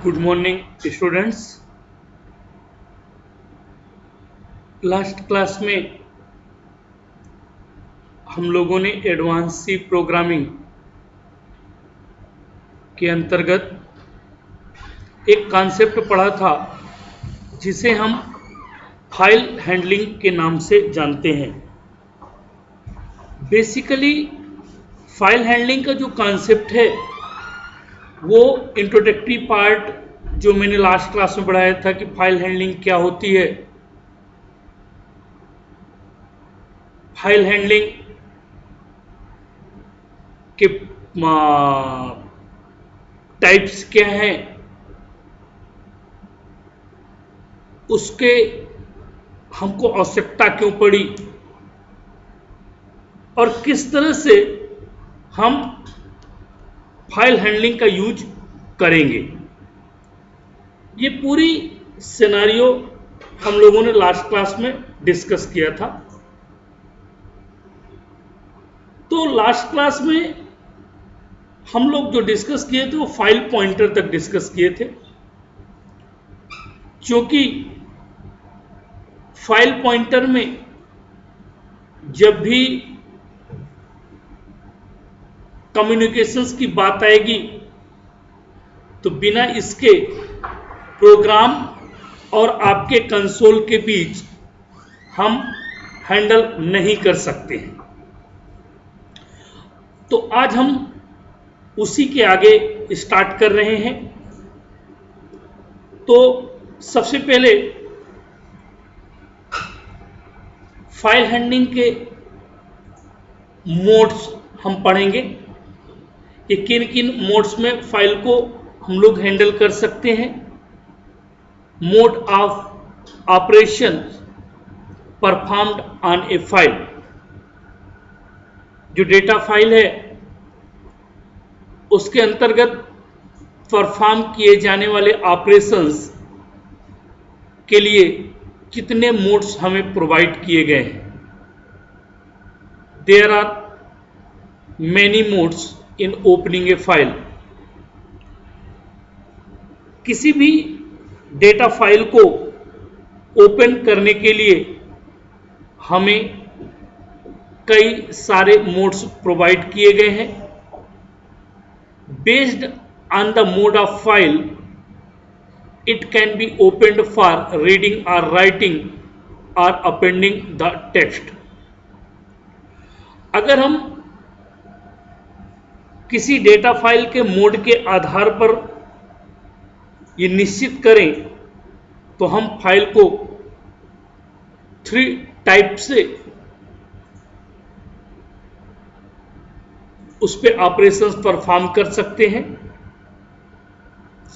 Good morning students. Last class में हम लोगों ने एडवांस सी प्रोग्रामिंग के अंतर्गत एक कॉन्सेप्ट पढ़ा था जिसे हम फाइल हैंडलिंग के नाम से जानते हैं। बेसिकली फाइल हैंडलिंग का जो कॉन्सेप्ट है वो इंट्रोडक्टरी पार्ट जो मैंने लास्ट क्लास में पढ़ाया था कि फाइल हैंडलिंग क्या होती है, फाइल हैंडलिंग के टाइप्स क्या हैं, उसके हमको आवश्यकता क्यों पड़ी और किस तरह से हम फाइल हैंडलिंग का यूज करेंगे। ये पूरी सिनेरियो हम लोगों ने लास्ट क्लास में डिस्कस किया था। तो लास्ट क्लास में हम लोग जो डिस्कस किए थे वो फाइल पॉइंटर तक डिस्कस किए थे, क्योंकि फाइल पॉइंटर में जब भी कम्युनिकेशंस की बात आएगी तो बिना इसके प्रोग्राम और आपके कंसोल के बीच हम हैंडल नहीं कर सकते हैं। तो आज हम उसी के आगे स्टार्ट कर रहे हैं। तो सबसे पहले फाइल हैंडलिंग के मोड्स हम पढ़ेंगे कि किन किन मोड्स में फाइल को हम लोग हैंडल कर सकते हैं। Mode of operation performed on A file, जो डेटा फाइल है उसके अंतर्गत परफॉर्म किए जाने वाले ऑपरेशंस के लिए कितने मोड्स हमें प्रोवाइड किए गए हैं। There are many modes in opening a file. किसी भी डेटा फाइल को ओपन करने के लिए हमें कई सारे मोड्स प्रोवाइड किए गए हैं। Based on the mode of file, it can be opened for reading or writing or appending the text. अगर हम किसी डेटा फाइल के मोड के आधार पर ये निश्चित करें तो हम फाइल को 3 टाइप से उस पे ऑपरेशंस परफॉर्म कर सकते हैं।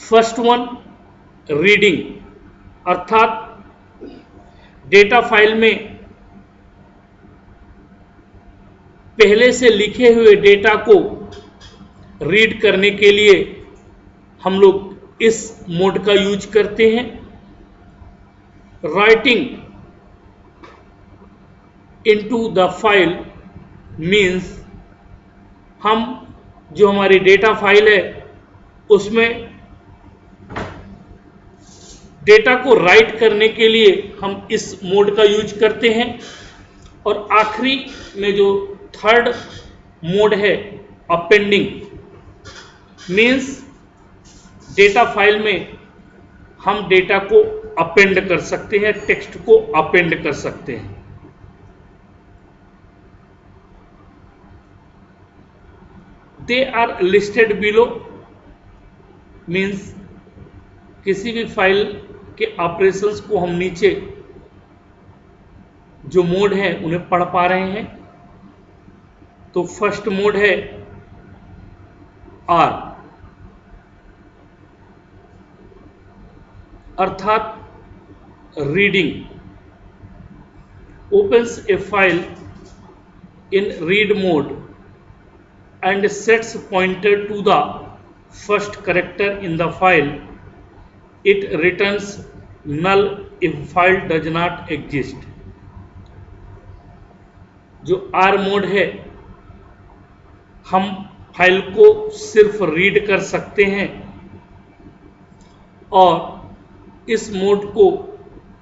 फर्स्ट वन, रीडिंग, अर्थात डेटा फाइल में पहले से लिखे हुए डेटा को रीड करने के लिए हम लोग इस मोड का यूज करते हैं। Writing into the file means हम जो हमारी डेटा फाइल है उसमें डेटा को राइट करने के लिए हम इस मोड का यूज करते हैं। और आखिरी में जो थर्ड मोड है, अपेंडिंग, मीन्स डेटा फाइल में हम डेटा को अपेंड कर सकते हैं, टेक्स्ट को अपेंड कर सकते हैं। They are listed below, means किसी भी फाइल के ऑपरेशंस को हम नीचे जो मोड है उन्हें पढ़ पा रहे हैं। तो फर्स्ट मोड है आर, अर्थात reading. opens a file in read mode and sets pointer to the first character in the file. It returns null if file does not exist. जो आर मोड है, हम फाइल को सिर्फ read कर सकते हैं और इस मोड को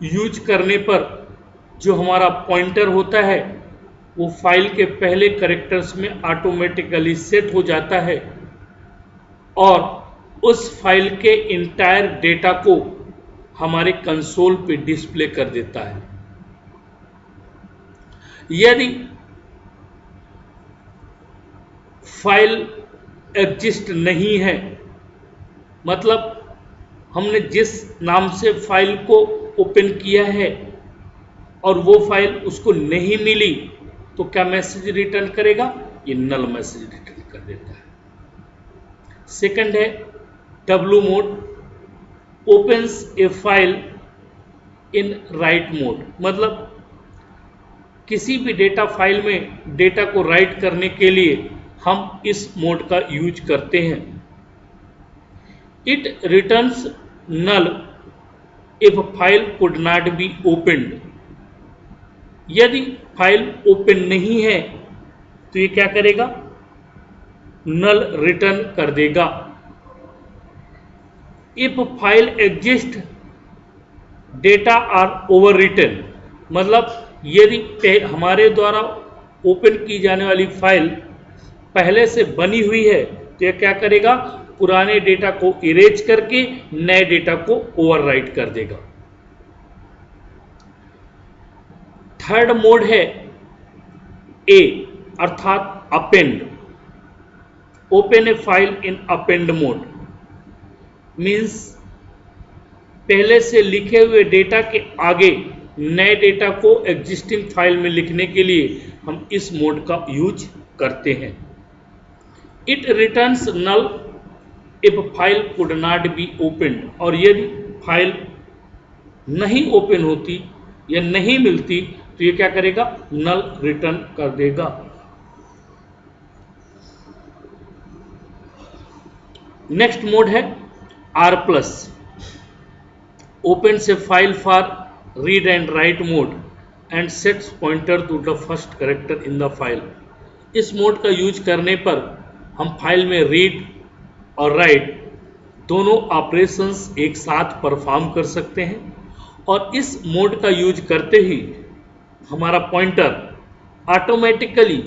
यूज करने पर जो हमारा पॉइंटर होता है वो फाइल के पहले कैरेक्टर्स में ऑटोमेटिकली सेट हो जाता है और उस फाइल के इंटायर डेटा को हमारे कंसोल पे डिस्प्ले कर देता है। यदि फाइल एग्जिस्ट नहीं है, मतलब हमने जिस नाम से फाइल को ओपन किया है और वो फाइल उसको नहीं मिली, तो क्या मैसेज रिटर्न करेगा? ये नल मैसेज रिटर्न कर देता है। सेकंड है W mode, opens A file in right mode, मतलब किसी भी डेटा फाइल में डेटा को राइट करने के लिए हम इस मोड का यूज करते हैं। It returns null if file could not be opened, यदि फाइल ओपन नहीं है तो ये क्या करेगा? नल रिटर्न कर देगा। If file exist data are overwritten, मतलब यदि हमारे द्वारा ओपन की जाने वाली फाइल पहले से बनी हुई है तो यह क्या करेगा? पुराने डेटा को इरेज करके नए डेटा को ओवरराइट कर देगा। थर्ड मोड है ए अर्थात append. Open a file in append mode means पहले से लिखे हुए डेटा के आगे नए डेटा को एग्जिस्टिंग फाइल में लिखने के लिए हम इस मोड का यूज करते हैं। It returns null if file could not be opened, और यदि फाइल नहीं ओपन होती या नहीं मिलती तो ये क्या करेगा? नल रिटर्न कर देगा। नेक्स्ट मोड है R plus, opens a file for read and write mode and sets pointer to the first character in the file। इस मोड का यूज करने पर हम फाइल में रीड और राइट दोनों ऑपरेशंस एक साथ परफॉर्म कर सकते हैं, और इस मोड का यूज करते ही हमारा पॉइंटर ऑटोमेटिकली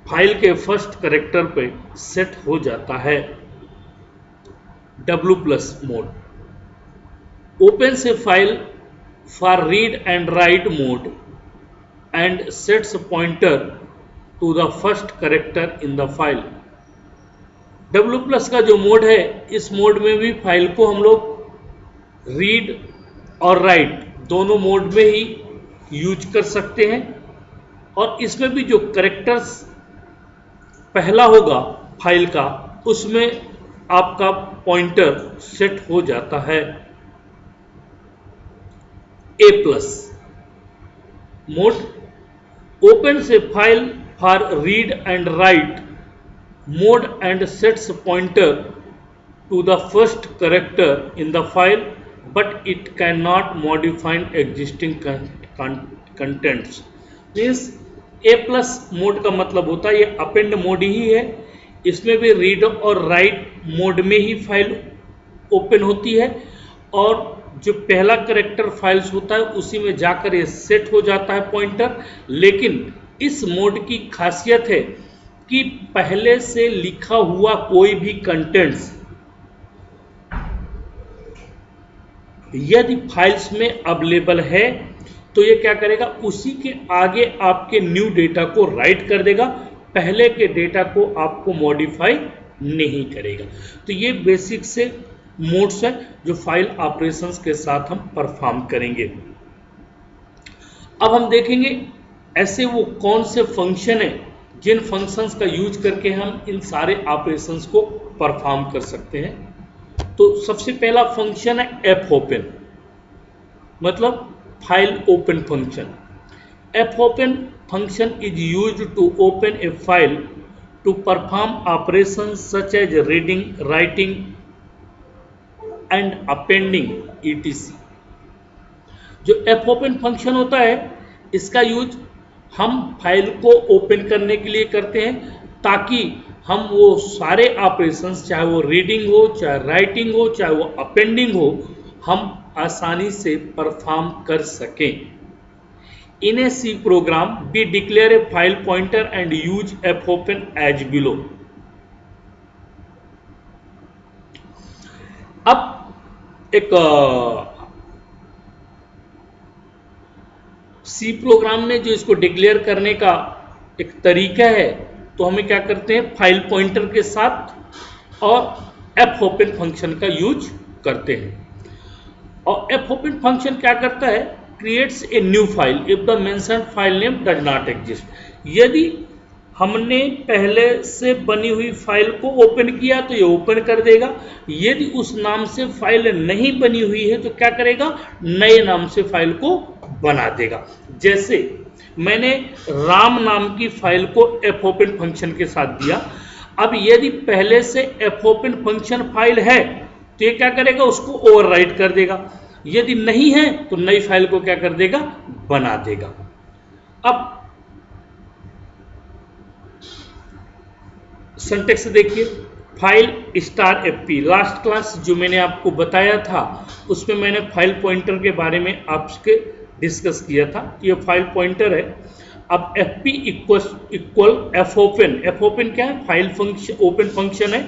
फाइल के फर्स्ट कैरेक्टर पे सेट हो जाता है। W plus mode, opens a file for read and write mode and sets a pointer to the first character in the file। W plus का जो mode है, इस mode में भी फाइल को हम लोग रीड और राइट दोनों मोड में ही यूज कर सकते हैं, और इसमें भी जो कैरेक्टर्स पहला होगा फाइल का उसमें आपका पॉइंटर सेट हो जाता है। A plus mode, opens a file for read and write mode and sets pointer to the first character in the file but it cannot modify existing contents। Means A plus mode का मतलब होता है ये append mode ही है, इसमें भी read और right mode में ही फाइल ओपन होती है, और जो पहला कैरेक्टर फाइल्स होता है उसी में जाकर ये सेट हो जाता है पॉइंटर। लेकिन इस मोड की खासियत है कि पहले से लिखा हुआ कोई भी कंटेंट्स यदि फाइल्स में अवेलेबल है तो ये क्या करेगा? उसी के आगे आपके न्यू डेटा को राइट कर देगा, पहले के डेटा को आपको मॉडिफाई नहीं करेगा। तो ये बेसिक से मोड्स हैं जो फाइल ऑपरेशंस के साथ हम परफॉर्म करेंगे। अब हम देखेंगे ऐसे वो कौन से फंक्शन हैं जिन फंक्शंस का यूज करके हम इन सारे ऑपरेशंस को परफॉर्म कर सकते हैं। तो सबसे पहला फंक्शन है एफ ओपन, मतलब file open function. F open function is used to open a file to perform operations such as reading, writing and appending etc। जो एफ ओपन फंक्शन होता है इसका यूज हम फाइल को ओपन करने के लिए करते हैं ताकि हम वो सारे ऑपरेशंस, चाहे वो रीडिंग हो, चाहे राइटिंग हो, चाहे वो अपेंडिंग हो, हम आसानी से परफॉर्म कर सकें। In a C program, we declare a file pointer and use fopen as below. अब एक सी प्रोग्राम में जो इसको डिक्लेयर करने का एक तरीका है, तो हमें क्या करते हैं, फाइल पॉइंटर के साथ और fopen फंक्शन का यूज करते हैं। और fopen फंक्शन क्या करता है, creates a new file if the mentioned file name does not exist. यदि हमने पहले से बनी हुई फाइल को ओपन किया तो ये ओपन कर देगा, यदि उस नाम से फाइल नहीं बनी हुई है तो क्या करेगा, नए नाम से फाइल को बना देगा। जैसे मैंने राम नाम की फाइल को fopen फंक्शन के साथ दिया, अब यदि पहले से fopen फंक्शन फाइल है तो ये क्या करेगा, उसको ओवरराइट कर देगा, यदि नहीं है तो नई फाइल को क्या कर देगा, बना देगा। अब सिंटैक्स देखिए, file star fp, last class जो मैंने आपको बताया था उसमें मैंने फाइल पॉइंटर के बारे में आपसे डिस्कस किया था। ये फाइल पॉइंटर है। अब fp इक्वल fopen क्या है, फाइल फंक्शन, ओपन फंक्शन है,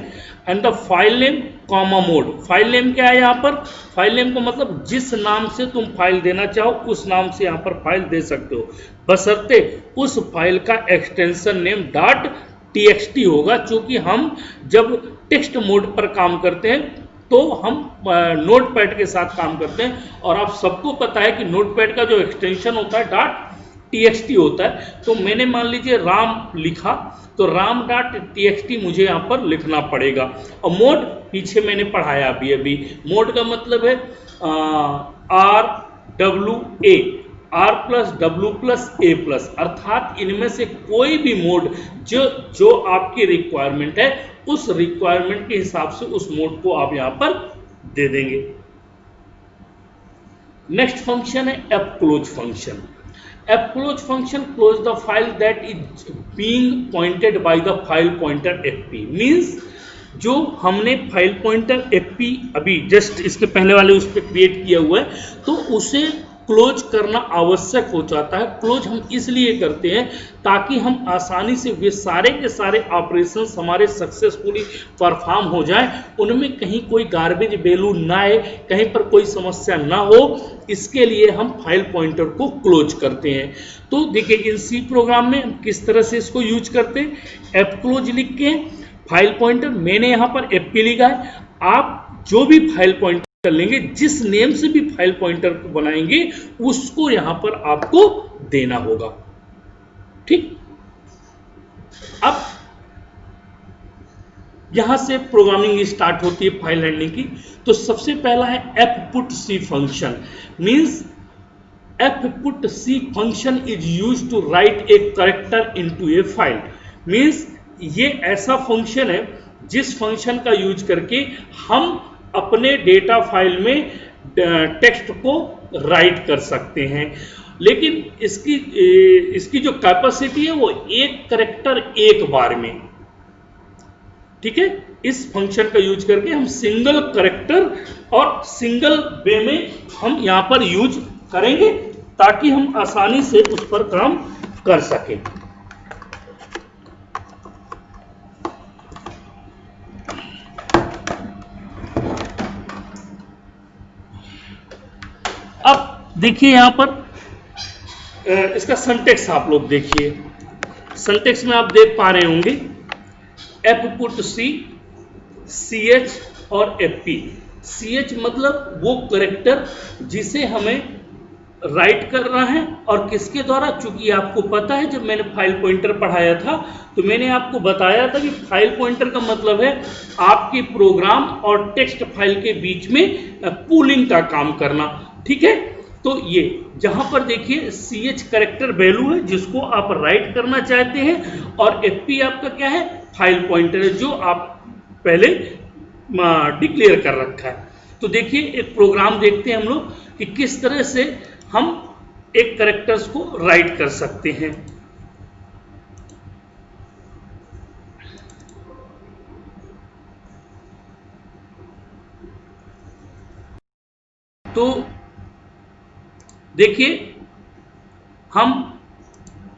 and the file name comma mode. File name क्या है, यहाँ पर फाइल नेम का मतलब जिस नाम से तुम फाइल देना चाहो उस नाम से यहाँ पर फाइल दे सकते हो, बशर्ते उस फाइल का एक्सटेंशन नेम .txt होगा। चूंकि हम जब टेक्स्ट मोड पर काम करते हैं तो हम नोटपैड के साथ काम करते हैं, और आप सबको पता है कि नोटपैड का जो एक्सटेंशन होता है .txt होता है। तो मैंने मान लीजिए राम लिखा तो राम .txt मुझे यहाँ पर लिखना पड़ेगा। और मोड पीछे मैंने पढ़ाया अभी मोड का मतलब है RWA, R+W+A+, अर्थात इनमें से कोई भी मोड जो आपकी रिक्वायरमेंट है उस रिक्वायरमेंट के हिसाब से उस मोड को आप यहां पर दे देंगे। नेक्स्ट फंक्शन है fclose function. fclose function close the file that is being pointed by the file pointer fp। Means जो हमने फाइल पॉइंटर fp अभी जस्ट इसके पहले वाले उस पर क्रिएट किया हुआ है, तो उसे क्लोज करना आवश्यक हो जाता है। क्लोज हम इसलिए करते हैं ताकि हम आसानी से वे सारे के सारे ऑपरेशंस हमारे सक्सेसफुली परफॉर्म हो जाएं, उनमें कहीं कोई गार्बेज वैल्यू ना आए, कहीं पर कोई समस्या ना हो, इसके लिए हम फाइल पॉइंटर को क्लोज करते हैं। तो देखिए इन सी प्रोग्राम में हम किस तरह से इसको यूज करते हैं, fclose लिख के फाइल पॉइंटर, मैंने यहाँ पर fp लिखा है, आप जो भी फाइल पॉइंटर लेंगे, जिस नेम से भी फाइल पॉइंटर को बनाएंगे उसको यहां पर आपको देना होगा। ठीक, अब यहां से प्रोग्रामिंग स्टार्ट होती है फाइल हैंडलिंग की। तो सबसे पहला है fputc function. Means fputc function is used to write a character into a file. Means ये ऐसा फंक्शन है जिस फंक्शन का यूज करके हम अपने डेटा फाइल में टेक्स्ट को राइट कर सकते हैं। लेकिन इसकी जो कैपेसिटी है वो एक कैरेक्टर एक बार में। ठीक है, इस फंक्शन का यूज करके हम सिंगल कैरेक्टर और सिंगल वे में हम यहां पर यूज करेंगे ताकि हम आसानी से उस पर काम कर सकें। अब देखिए यहां पर इसका सिंटैक्स आप लोग देखिए, सिंटैक्स में आप देख पा रहे होंगे fputc, ch और fp। ch मतलब वो कैरेक्टर जिसे हमें राइट करना है, और किसके द्वारा, चूंकि आपको पता है जब मैंने फाइल पॉइंटर पढ़ाया था तो मैंने आपको बताया था कि फाइल पॉइंटर का मतलब है आपके प्रोग्राम और टेक्स्ट फाइल के बीच में पूलिंग का काम करना। ठीक है, तो ये जहां पर देखिए ch कैरेक्टर वैल्यू है जिसको आप राइट करना चाहते हैं, और fp आपका क्या है, फाइल पॉइंटर है जो आप पहले डिक्लेयर कर रखा है। तो देखिए एक प्रोग्राम देखते हैं हम लोग कि किस तरह से हम एक कैरेक्टर्स को राइट कर सकते हैं। तो देखिए हम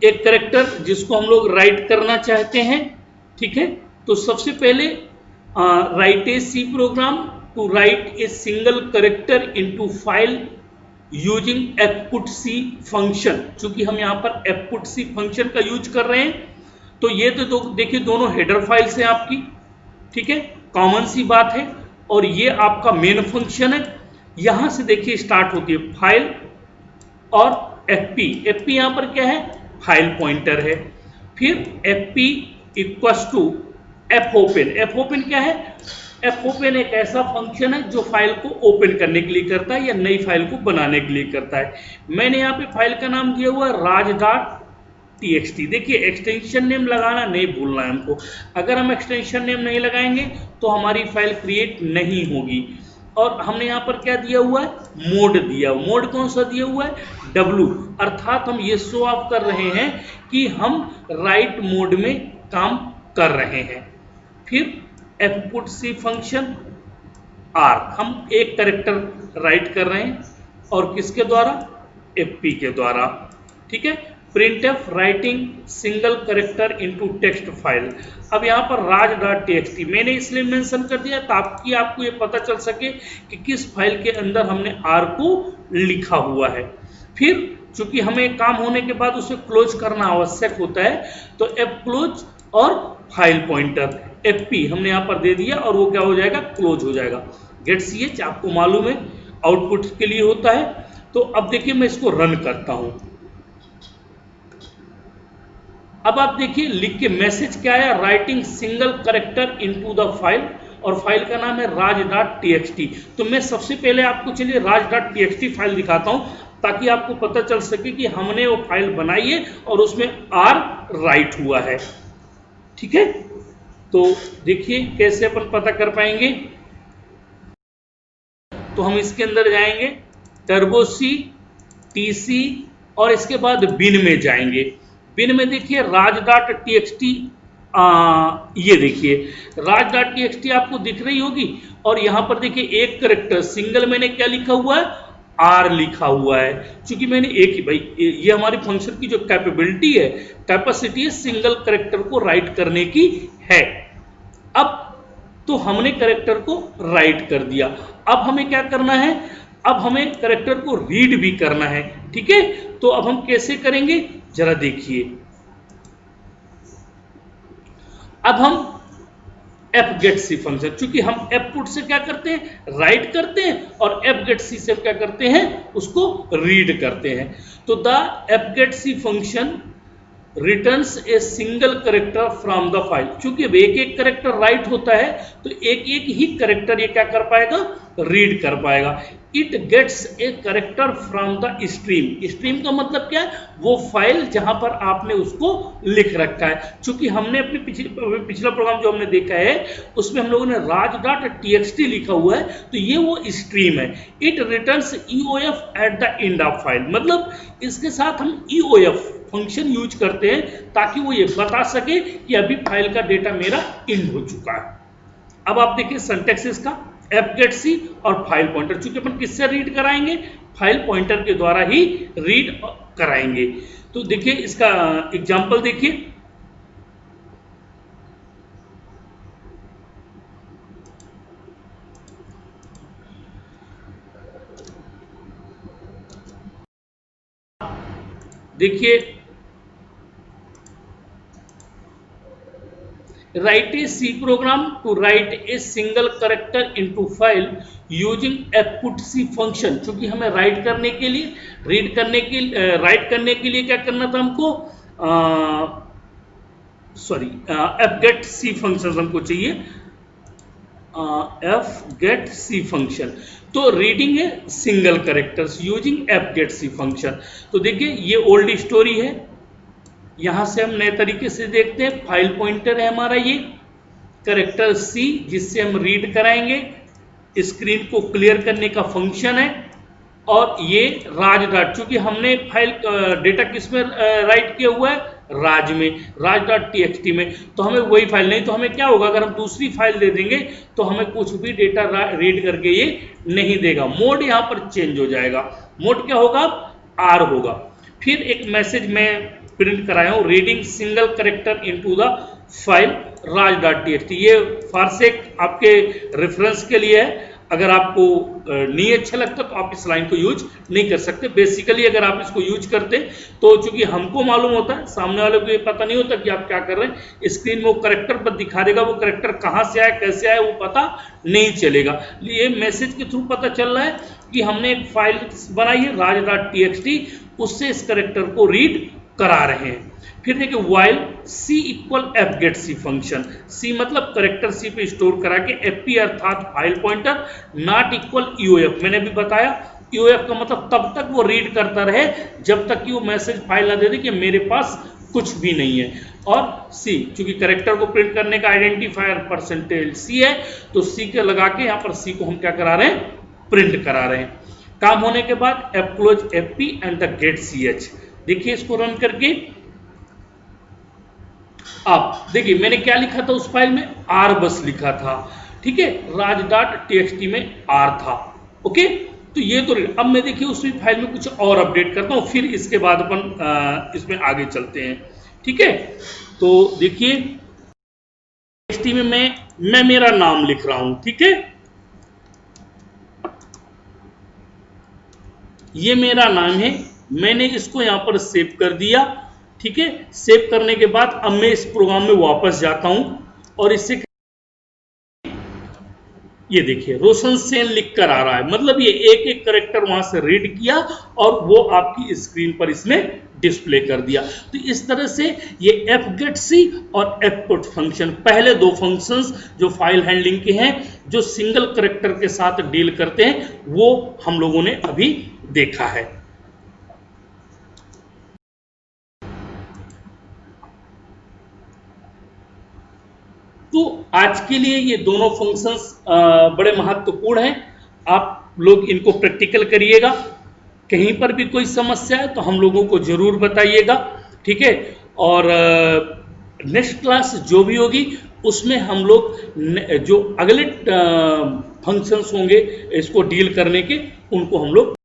एक कैरेक्टर जिसको हम लोग राइट करना चाहते हैं, ठीक है, तो सबसे पहले write a C program to write a single character into file using fputc सी फंक्शन। चूंकि हम यहाँ पर एफपुट सी फंक्शन का यूज कर रहे हैं, तो ये तो देखिए दोनों हेडर फाइल्स हैं आपकी, ठीक है, कॉमन सी बात है। और ये आपका मेन फंक्शन है। यहां से देखिए स्टार्ट होती है फाइल और एफपी। एफपी यहां पर क्या है, फाइल पॉइंटर है। फिर FP equals to F open. F open क्या है, एफ ओपन एक ऐसा फंक्शन है जो फाइल को ओपन करने के लिए करता है या नई फाइल को बनाने के लिए करता है। मैंने यहाँ पे फाइल का नाम दिया हुआ है raj.txt। देखिए एक्सटेंशन नेम लगाना नहीं भूलना है हमको। अगर हम एक्सटेंशन नेम नहीं लगाएंगे तो हमारी फाइल क्रिएट नहीं होगी। और हमने यहाँ पर क्या दिया हुआ है, मोड दिया। मोड कौन सा दिया हुआ है, W, अर्थात हम ये शो ऑफ कर रहे हैं कि हम राइट मोड में काम कर रहे हैं। फिर एफपुट सी फंक्शन आर, हम एक कैरेक्टर राइट कर रहे हैं और किसके द्वारा, एफपी के द्वारा, ठीक है। printf writing single character into text file. अब यहाँ पर raj.txt मैंने इसलिए मेंशन कर दिया ताकि आपको ये पता चल सके कि किस फाइल के अंदर हमने r को लिखा हुआ है। फिर चूंकि हमें काम होने के बाद उसे क्लोज करना आवश्यक होता है, तो एफ क्लोज और फाइल पॉइंटर एफपी हमने यहाँ पर दे दिया और वो क्या हो जाएगा, क्लोज हो जाएगा। गेट ch आपको मालूम है आउटपुट के लिए होता है। तो अब देखिए मैं इसको रन करता हूं। अब आप देखिए लिख के मैसेज क्या आया, writing single character into the file, और फाइल का नाम है raj.txt। तो मैं सबसे पहले आपको चलिए raj.txt फाइल दिखाता हूं ताकि आपको पता चल सके कि हमने वो फाइल बनाई है और उसमें r राइट हुआ है, ठीक है। तो देखिए कैसे अपन पता कर पाएंगे। तो हम इसके अंदर जाएंगे टर्बो सी टीसी और इसके बाद बिन में जाएंगे। बिन में देखिए raj.txt, ये देखिए raj.txt आपको दिख रही होगी। और यहां पर देखिए एक कैरेक्टर सिंगल मैंने क्या लिखा हुआ है, आर लिखा हुआ है। क्योंकि मैंने एक ही, भाई ये हमारी फंक्शन की जो कैपेबिलिटी है, कैपेसिटी है सिंगल कैरेक्टर को राइट करने की है। अब तो हमने कैरेक्टर को राइट कर दिया। अब हमें क्या करना है, अब हमें कैरेक्टर को रीड भी करना है, ठीक है। तो अब हम कैसे करेंगे जरा देखिए। अब हम fgetc फंक्शन, चूंकि हम fput से क्या करते हैं, राइट करते हैं, और fgetc से क्या करते हैं, उसको रीड करते हैं। तो the fgetc function returns A single character from the file. चूंकि एक एक कैरेक्टर राइट होता है तो एक एक ही कैरेक्टर ये क्या कर पाएगा, रीड कर पाएगा। It gets a character from the stream. Stream का मतलब क्या है, वो फाइल जहां पर आपने उसको लिख रखा है। चूंकि हमने अपने पिछला प्रोग्राम जो हमने देखा है उसमें हम लोगों ने raj.txt लिखा हुआ है, तो ये वो स्ट्रीम है। It returns EOF at the end of file, मतलब इसके साथ हम EOF फंक्शन यूज करते हैं ताकि वो ये बता सके कि अभी फाइल का डेटा मेरा एंड हो चुका है। अब आप देखिए सिंटैक्स इसका fgetc और फाइल पॉइंटर, चूंकि अपन किससे रीड कराएंगे, फाइल पॉइंटर के द्वारा ही रीड कराएंगे। तो देखिए इसका एग्जांपल देखिए। देखिए write a C program to write a single character into file using fput c function। चूंकि हमें राइट करने के लिए, रीड करने के लिए, राइट करने के लिए क्या करना था हमको, fgetc फंक्शन हमको चाहिए, fgetc फंक्शन। तो रीडिंग है single characters using fgetc function. तो देखिए ये ओल्ड स्टोरी है। यहां से हम नए तरीके से देखते हैं। फाइल पॉइंटर है हमारा ये कैरेक्टर C जिससे हम रीड कराएंगे, स्क्रीन को क्लियर करने का फंक्शन है। और ये raj., चूंकि हमने फाइल डेटा किस में राइट किया हुआ है, राज में, राज.txt में, तो हमें वही फाइल नहीं, तो हमें क्या होगा, अगर हम दूसरी फाइल दे देंगे तो हमें कुछ भी डेटा रीड करके ये नहीं देगा। मोड यहाँ पर चेंज हो जाएगा, मोड क्या होगा, आर होगा। फिर एक मैसेज मैं प्रिंट कराया हूँ, reading single character into the file राज.txt। ये फारसेक आपके रेफरेंस के लिए है, अगर आपको नहीं अच्छा लगता तो आप इस लाइन को यूज नहीं कर सकते। बेसिकली अगर आप इसको यूज करते तो चूंकि हमको मालूम होता है, सामने वाले को ये पता नहीं होता कि आप क्या कर रहे हैं, स्क्रीन में वो करेक्टर पर दिखा देगा, वो करेक्टर कहाँ से आया कैसे आया वो पता नहीं चलेगा। ये मैसेज के थ्रू पता चल रहा है कि हमने एक फाइल बनाई है राज.txt, उससे इस करेक्टर को रीड करा रहे हैं। फिर देखिए वाइल सी इक्वल एफ गेट सी फंक्शन, सी मतलब करेक्टर सी पे स्टोर करा के, एफ पी अर्थात file pointer, not equal EOF, मैंने भी बताया ईओएफ का मतलब तब तक वो रीड करता रहे जब तक कि वो मैसेज फाइल ना दे दे कि मेरे पास कुछ भी नहीं है। और सी, चूंकि करेक्टर को प्रिंट करने का आइडेंटिफायर परसेंटेज सी है, तो सी के लगा के यहाँ पर सी को हम क्या करा रहे हैं, प्रिंट करा रहे हैं। काम होने के बाद F close F P and the get C H. देखिए इसको रन करके आप देखिए मैंने क्या लिखा था उस फाइल में, आर बस लिखा था, ठीक है, राज.txt में आर था, ओके। तो ये तो अब मैं देखिए उसी फाइल में कुछ और अपडेट करता हूँ, फिर इसके बाद अपन इसमें आगे चलते हैं, ठीक है। तो देखिए txt में मैं मेरा नाम लिख रहा हूं, ठीक है, ये मेरा नाम है, मैंने इसको यहां पर सेव कर दिया, ठीक है। सेव करने के बाद अब मैं इस प्रोग्राम में वापस जाता हूं और इससे ये देखिए रोशन सेन लिख कर आ रहा है, मतलब ये एक एक करेक्टर वहां से रीड किया और वो आपकी स्क्रीन पर इसमें डिस्प्ले कर दिया। तो इस तरह से ये एफ गेट सी और एफ पुट फंक्शन, पहले दो फंक्शंस जो फाइल हैंडलिंग के हैं, जो सिंगल करेक्टर के साथ डील करते हैं, वो हम लोगों ने अभी देखा है। तो आज के लिए ये दोनों फंक्शंस बड़े महत्वपूर्ण हैं, आप लोग इनको प्रैक्टिकल करिएगा। कहीं पर भी कोई समस्या है तो हम लोगों को जरूर बताइएगा, ठीक है। और नेक्स्ट क्लास जो भी होगी उसमें हम लोग जो अगले फंक्शंस होंगे इसको डील करने के, उनको हम लोग